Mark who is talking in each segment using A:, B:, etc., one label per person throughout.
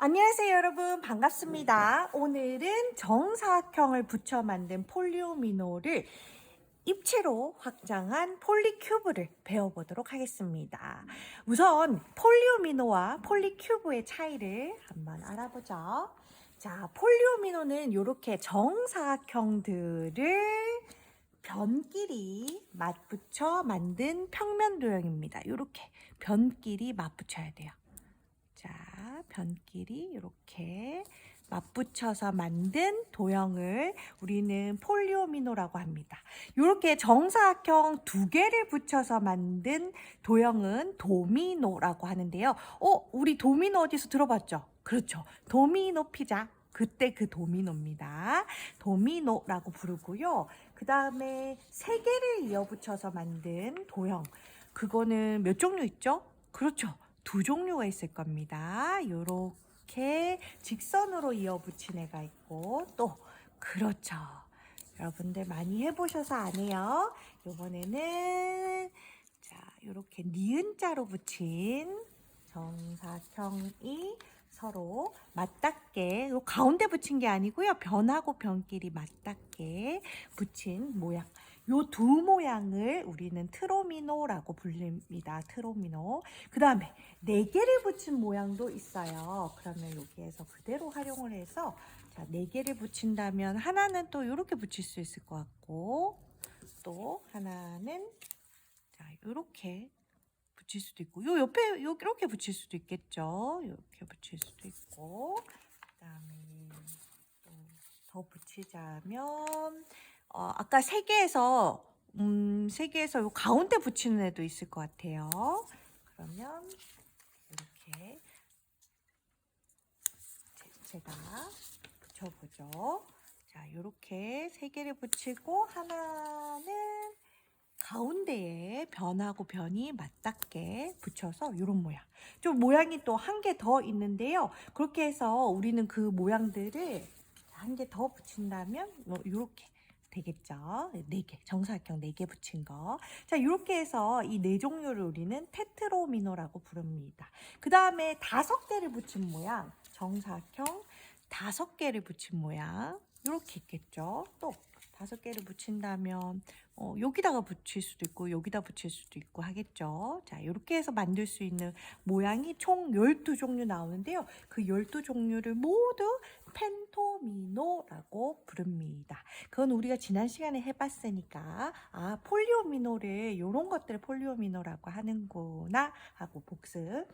A: 안녕하세요 여러분, 반갑습니다. 오늘은 정사각형을 붙여 만든 폴리오미노를 입체로 확장한 폴리큐브를 배워보도록 하겠습니다. 우선 폴리오미노와 폴리큐브의 차이를 한번 알아보죠. 자, 폴리오미노는 이렇게 정사각형들을 변끼리 맞붙여 만든 평면 도형입니다. 이렇게 변끼리 맞붙여야 돼요. 자, 변끼리 이렇게 맞붙여서 만든 도형을 우리는 폴리오미노라고 합니다. 이렇게 정사각형 두 개를 붙여서 만든 도형은 도미노라고 하는데요. 우리 도미노 어디서 들어봤죠? 그렇죠. 도미노 피자. 그때 그 도미노입니다. 도미노라고 부르고요. 그 다음에 세 개를 이어붙여서 만든 도형. 그거는 몇 종류 있죠? 그렇죠. 두 종류가 있을 겁니다. 요렇게 직선으로 이어붙인 애가 있고 또 그렇죠. 여러분들 많이 해보셔서 아네요. 요번에는 자 요렇게 니은자로 붙인 정사각형이 서로 맞닿게 요 가운데 붙인 게 아니고요. 변하고 변끼리 맞닿게 붙인 모양. 요 두 모양을 우리는 트로미노라고 불립니다. 트로미노. 그 다음에 네 개를 붙인 모양도 있어요. 그러면 여기에서 그대로 활용을 해서 자, 네 개를 붙인다면 하나는 또 이렇게 붙일 수 있을 것 같고 또 하나는 자, 이렇게 붙일 수도 있고 요 옆에 이렇게 붙일 수도 있겠죠. 이렇게 붙일 수도 있고 그다음에 또 더 붙이자면 아까 세 개에서 요 가운데 붙이는 애도 있을 것 같아요. 그러면 이렇게 제가 붙여보죠. 자, 이렇게 세 개를 붙이고 하나는 가운데에 변하고 변이 맞닿게 붙여서 이런 모양. 좀 모양이 또 한 개 더 있는데요. 그렇게 해서 우리는 그 모양들을 한 개 더 붙인다면 이렇게 되겠죠. 네 개, 정사각형 네 개 붙인 거. 자, 이렇게 해서 이 네 종류를 우리는 테트로미노라고 부릅니다. 그 다음에 다섯 개를 붙인 모양, 정사각형 다섯 개를 붙인 모양 이렇게 있겠죠. 또 다섯 개를 붙인다면 여기다가 붙일 수도 있고 여기다 붙일 수도 있고 하겠죠. 자, 이렇게 해서 만들 수 있는 모양이 총 12종류 나오는데요. 그 12종류를 모두 펜토미노라고 부릅니다. 그건 우리가 지난 시간에 해봤으니까 폴리오미노를 이런 것들을 폴리오미노라고 하는구나 하고 복습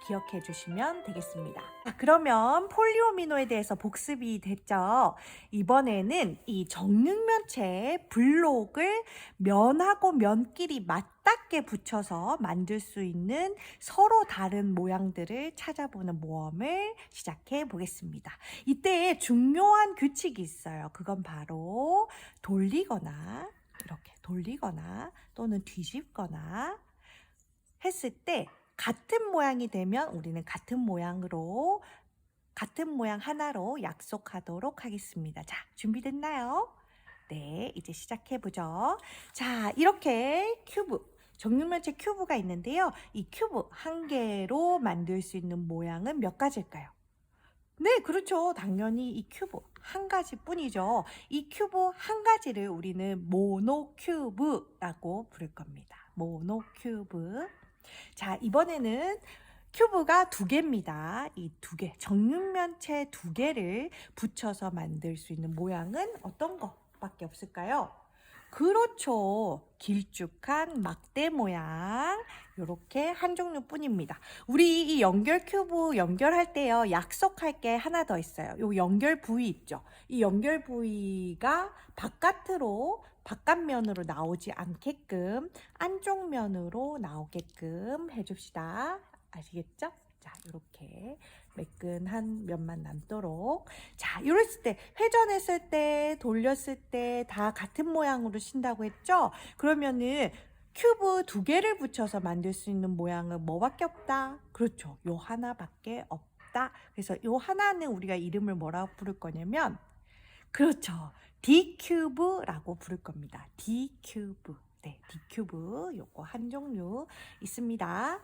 A: 기억해 주시면 되겠습니다. 그러면 폴리오미노에 대해서 복습이 됐죠. 이번에는 이 정육면체 블록을 면하고 면끼리 맞닿게 붙여서 만들 수 있는 서로 다른 모양들을 찾아보는 모험을 시작해 보겠습니다. 이때 중요한 규칙이 있어요. 그건 바로 돌리거나 이렇게 돌리거나 또는 뒤집거나 했을 때 같은 모양이 되면 우리는 같은 모양 하나로 약속하도록 하겠습니다. 자, 준비됐나요? 네, 이제 시작해보죠. 자, 이렇게 정육면체 큐브가 있는데요. 이 큐브 한 개로 만들 수 있는 모양은 몇 가지일까요? 네, 그렇죠. 당연히 이 큐브 한 가지 뿐이죠. 이 큐브 한 가지를 우리는 모노큐브라고 부를 겁니다. 모노큐브. 자, 이번에는 큐브가 두 개입니다. 이 두 개, 정육면체 두 개를 붙여서 만들 수 있는 모양은 어떤 것밖에 없을까요? 그렇죠. 길쭉한 막대 모양. 이렇게 한 종류뿐입니다. 우리 이 연결 큐브 연결할 때요. 약속할 게 하나 더 있어요. 이 연결 부위 있죠. 이 연결 부위가 바깥면으로 나오지 않게끔 안쪽 면으로 나오게끔 해줍시다. 아시겠죠? 자, 이렇게 매끈한 면만 남도록. 자, 이랬을 때 회전했을 때 돌렸을 때 다 같은 모양으로 신다고 했죠? 그러면은 큐브 두 개를 붙여서 만들 수 있는 모양은 뭐밖에 없다? 그렇죠. 요 하나밖에 없다. 그래서 요 하나는 우리가 이름을 뭐라고 부를 거냐면 그렇죠. D큐브라고 부를 겁니다. D큐브. 네, D큐브 요거 한 종류 있습니다.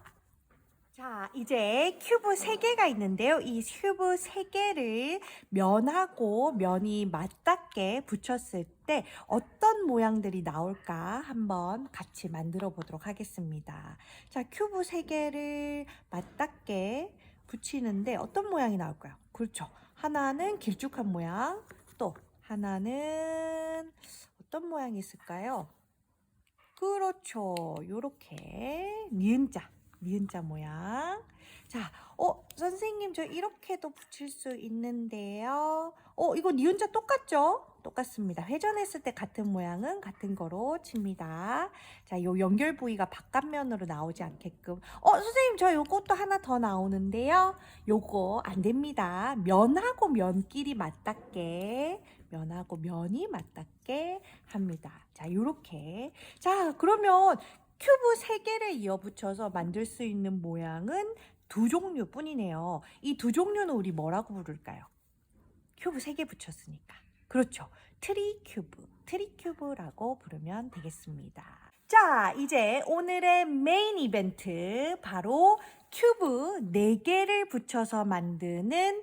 A: 자, 이제 큐브 3개가 있는데요. 이 큐브 3개를 면하고 면이 맞닿게 붙였을 때 어떤 모양들이 나올까 한번 같이 만들어 보도록 하겠습니다. 자, 큐브 3개를 맞닿게 붙이는데 어떤 모양이 나올까요? 그렇죠. 하나는 길쭉한 모양, 또 하나는 어떤 모양이 있을까요? 그렇죠. 요렇게 니은자 모양. 자, 선생님 저 이렇게도 붙일 수 있는데요. 이거 니은자 똑같죠? 똑같습니다. 회전했을 때 같은 모양은 같은 거로 칩니다. 자, 요 연결 부위가 바깥면으로 나오지 않게끔. 선생님 저 요것도 하나 더 나오는데요. 요거 안 됩니다. 면하고 면끼리 맞닿게, 면하고 면이 맞닿게 합니다. 자, 요렇게. 자, 그러면 큐브 3개를 이어 붙여서 만들 수 있는 모양은 2종류 뿐이네요. 이 2종류는 우리 뭐라고 부를까요? 큐브 3개 붙였으니까. 그렇죠. 트리큐브라고 부르면 되겠습니다. 자, 이제 오늘의 메인 이벤트, 바로 큐브 4개를 붙여서 만드는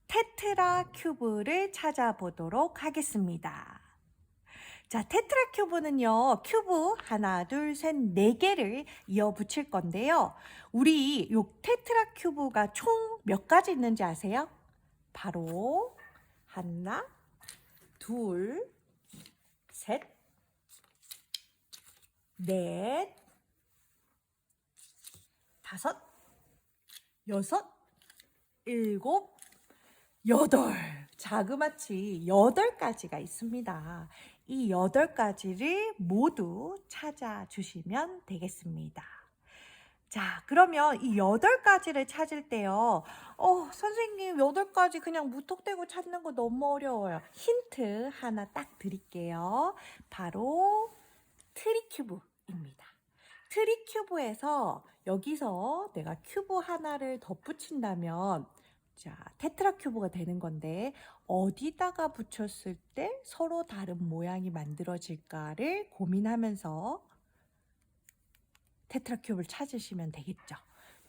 A: 테트라 큐브를 찾아보도록 하겠습니다. 자, 테트라 큐브는요, 큐브 하나, 둘, 셋, 4개를 이어 붙일 건데요. 우리 요 테트라 큐브가 총 몇 가지 있는지 아세요? 바로 하나, 둘, 셋, 넷, 다섯, 여섯, 일곱, 여덟. 자그마치 8가지가 있습니다. 이 8가지를 모두 찾아주시면 되겠습니다. 자, 그러면 이 8가지를 찾을 때요. 선생님 8가지 그냥 무턱대고 찾는 거 너무 어려워요. 힌트 하나 딱 드릴게요. 바로 트리큐브입니다. 트리큐브에서 여기서 내가 큐브 하나를 덧붙인다면, 자, 테트라 큐브가 되는 건데 어디다가 붙였을 때 서로 다른 모양이 만들어질까를 고민하면서 테트라 큐브를 찾으시면 되겠죠.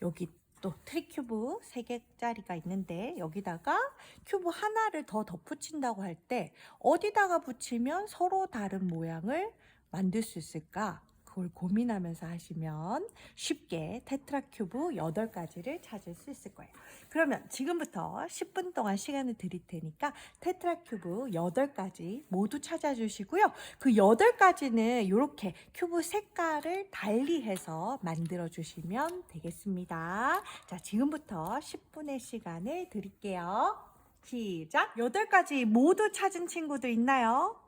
A: 여기 또 트리큐브 3개짜리가 있는데 여기다가 큐브 하나를 더 덧붙인다고 할 때 어디다가 붙이면 서로 다른 모양을 만들 수 있을까? 그걸 고민하면서 하시면 쉽게 테트라 큐브 8가지를 찾을 수 있을 거예요. 그러면 지금부터 10분 동안 시간을 드릴 테니까 테트라 큐브 8가지 모두 찾아주시고요. 그 8가지는 이렇게 큐브 색깔을 달리해서 만들어 주시면 되겠습니다. 자, 지금부터 10분의 시간을 드릴게요. 시작! 8가지 모두 찾은 친구들 있나요?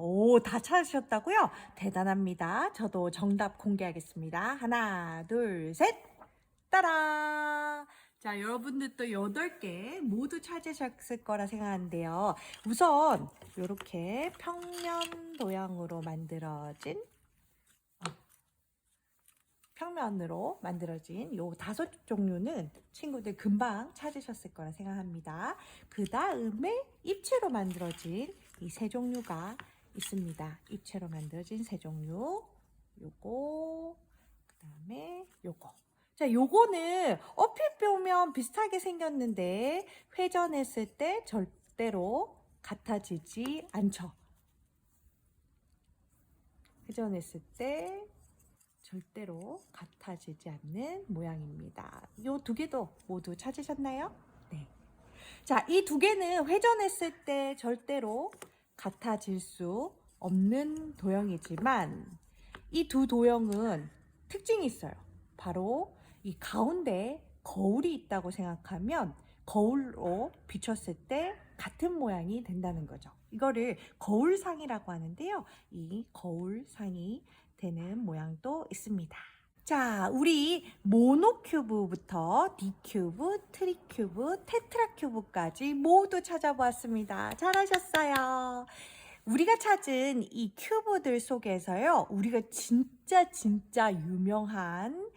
A: 오, 다 찾으셨다고요? 대단합니다. 저도 정답 공개하겠습니다. 하나, 둘, 셋! 따라! 자, 여러분들도 8개 모두 찾으셨을 거라 생각하는데요. 우선 이렇게 평면 도형으로 만들어진 평면으로 만들어진 요 5종류는 친구들 금방 찾으셨을 거라 생각합니다. 그 다음에 입체로 만들어진 이 3종류가 있습니다. 입체로 만들어진 3종류. 요거, 그 다음에 요거. 자, 요거는 어필 보면 비슷하게 생겼는데 회전했을 때 절대로 같아지지 않죠. 회전했을 때 절대로 같아지지 않는 모양입니다. 이 2개도 모두 찾으셨나요? 네. 자, 이 2개는 회전했을 때 절대로 같아질 수 없는 도형이지만 이 2 도형은 특징이 있어요. 바로 이 가운데 거울이 있다고 생각하면 거울로 비췄을 때 같은 모양이 된다는 거죠. 이거를 거울상이라고 하는데요. 이 거울상이 되는 모양도 있습니다. 자, 우리 모노큐브부터 디큐브, 트리큐브, 테트라큐브까지 모두 찾아보았습니다. 잘하셨어요. 우리가 찾은 이 큐브들 속에서요, 우리가 진짜 유명한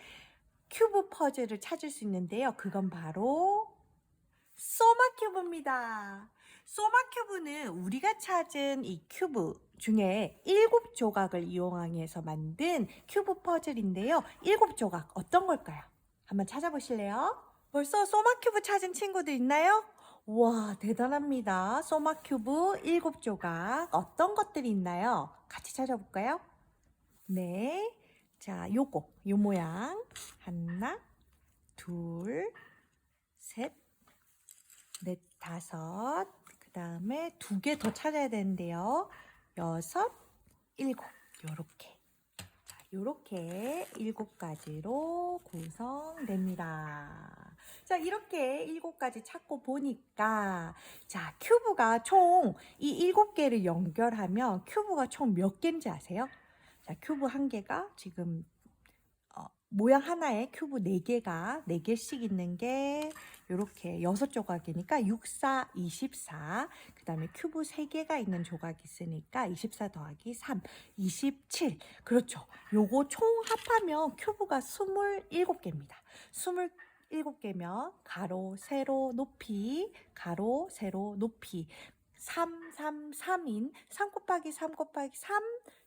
A: 큐브 퍼즐을 찾을 수 있는데요. 그건 바로 소마 큐브입니다. 소마 큐브는 우리가 찾은 이 큐브 중에 7조각을 이용해서 만든 큐브 퍼즐인데요. 7조각 어떤 걸까요? 한번 찾아보실래요? 벌써 소마큐브 찾은 친구들 있나요? 우와, 대단합니다. 소마큐브 7조각. 어떤 것들이 있나요? 같이 찾아볼까요? 네. 자, 요 모양. 하나, 둘, 셋, 넷, 다섯. 그 다음에 2개 더 찾아야 되는데요. 6, 7. 요렇게. 자, 요렇게 7가지로 구성됩니다. 자, 이렇게 7가지 찾고 보니까, 자, 큐브가 총 이 7개를 연결하면 큐브가 총 몇 개인지 아세요? 자, 큐브 한 개가 지금 모양 하나에 큐브 4개가 4개씩 있는 게 이렇게 6조각이니까 6, 4, 24. 그 다음에 큐브 3개가 있는 조각이 있으니까 24 더하기 3, 27. 그렇죠. 요거 총 합하면 큐브가 27개입니다. 27개면 가로, 세로, 높이, 가로, 세로, 높이 3, 3, 3인 3 곱하기 3 곱하기 3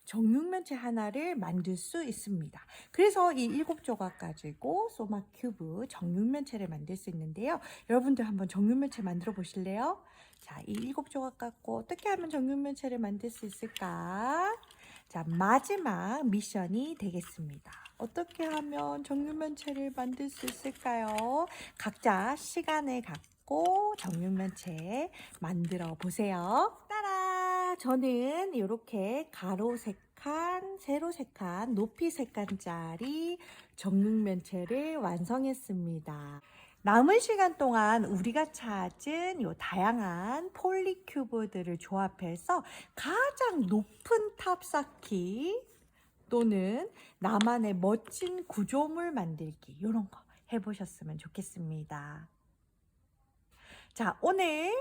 A: 정육면체 하나를 만들 수 있습니다. 그래서 이 7조각 가지고 소마 큐브 정육면체를 만들 수 있는데요. 여러분들 한번 정육면체 만들어 보실래요? 자, 이 7조각 갖고 어떻게 하면 정육면체를 만들 수 있을까? 자, 마지막 미션이 되겠습니다. 어떻게 하면 정육면체를 만들 수 있을까요? 각자 시간을 갖고 정육면체 만들어 보세요. 따라! 저는 이렇게 가로 3칸, 세로 3칸, 높이 3칸짜리 정육면체를 완성했습니다. 남은 시간 동안 우리가 찾은 요 다양한 폴리큐브들을 조합해서 가장 높은 탑 쌓기 또는 나만의 멋진 구조물 만들기 이런 거 해보셨으면 좋겠습니다. 자, 오늘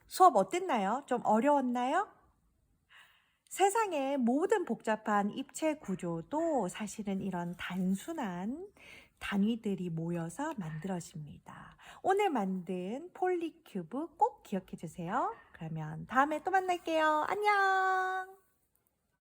A: 수업 어땠나요? 좀 어려웠나요? 세상의 모든 복잡한 입체 구조도 사실은 이런 단순한 단위들이 모여서 만들어집니다. 오늘 만든 폴리큐브 꼭 기억해 주세요. 그러면 다음에 또 만날게요. 안녕!